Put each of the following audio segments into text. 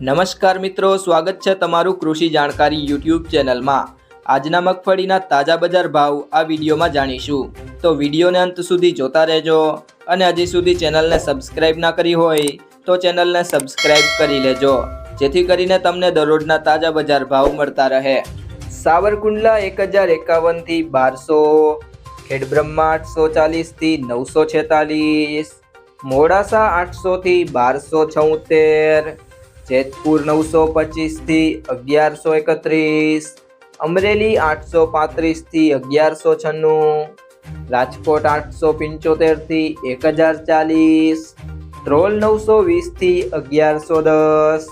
નમસ્કાર મિત્રો, સ્વાગત છે તમારું કૃષિ જાણકારી યુટ્યુબ ચેનલમાં। આજના મગફળીના તાજા બજાર ભાવ આ વિડીયોમાં જાણીશું, તો વિડીયોને અંત સુધી જોતા રહેજો। અને હજી સુધી ચેનલને સબસ્ક્રાઇબ ના કરી હોય તો ચેનલને સબસ્ક્રાઇબ કરી લેજો, જેથી કરીને તમને દરરોજના તાજા બજાર ભાવ મળતા રહે। સાવરકુંડલા 1051 થી 1200, ખેડબ્રહ્મા 840 થી 946, મોડાસા 800 થી 1276, જેતપુર 925 થી 1131, અમરેલી 835 થી 1196, રાજકોટ 875 થી 1040, ધ્રોલ 920 થી 1110,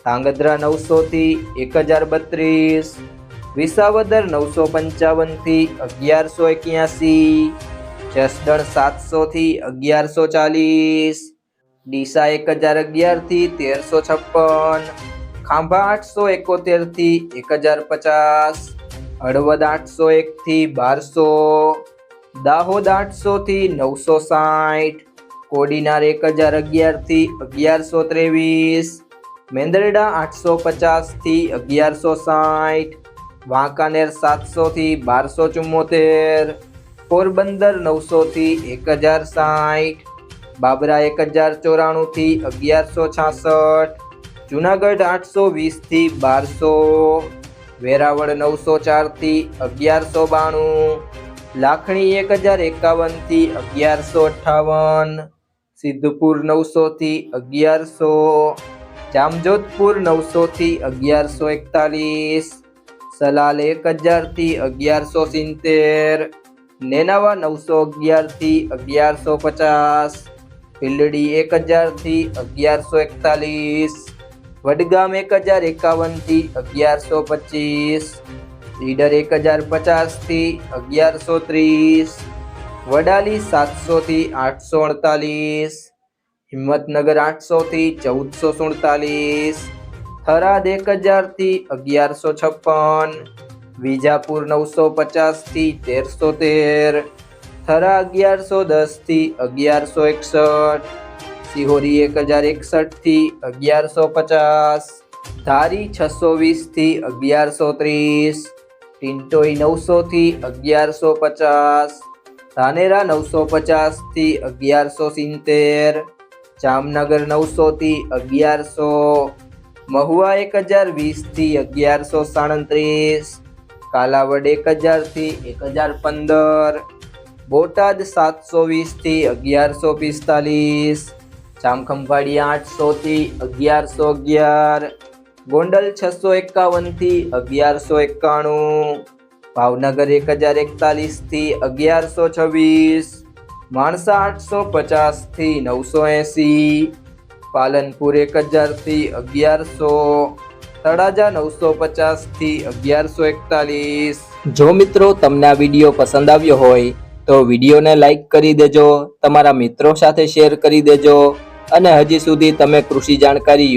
ધાંગધ્રા 900 થી 1032, વિસાવદર 955 થી 1181, જસદણ 700 થી 1140, ડીસા 1011 થી 1356, ખાંભા 871 થી 1050, હળવદ 801 થી 1200, દાહોદ 800 થી 960, કોડીનાર 1011 થી 1123, મેંદરડા 850 થી 1160, વાંકાનેર 700 થી 1274, પોરબંદર 900 થી 1060, બાબરા 1094 થી 1166, જુનાગઢ 820 થી 1200, વેરાવળ 904 થી 1192, લાખણી 1051 થી 1158, સિદ્ધપુર 900 થી 1100, જામજોધપુર 900 થી 1141, સલાલ 1000 થી 1170, નેનાવા 911 થી 1150, ભીલડી 1000 થી 1141, વડગામ 1051 થી 1125, ઈડર 1050 થી 1130, વડાલી 700 થી 848, હિંમતનગર 800 થી 1447, થરાદ 1000 થી 1156, વિજાપુર 950 થી 1313, થરા 1110 થી 1161, સિહોરી 1061 થી 1150, ધારી 620 થી 1130, ટિન્ટોઈ 900 થી 1150, ધાનેરા 950 થી 1170, જામનગર 900 થી 1100, મહુવા 1020 થી 1137, કાલાવડ 1000 થી 1015, બોટાદ 720 થી 1145, જામખંભાળિયા 800 થી 1111, ગોંડલ 651 થી 1191, ભાવનગર 1041 થી 1126, માણસા 850 થી 980, પાલનપુર 1000 થી 1100, તળાજા 950 થી 1141। જો મિત્રો તમને આ વિડીયો પસંદ આવ્યો હોય તો વિડીયોને લાઈક કરી દેજો, તમારા મિત્રો સાથે શેર કરી દેજો, અને હજી સુધી તમે કૃષિ જાણકારી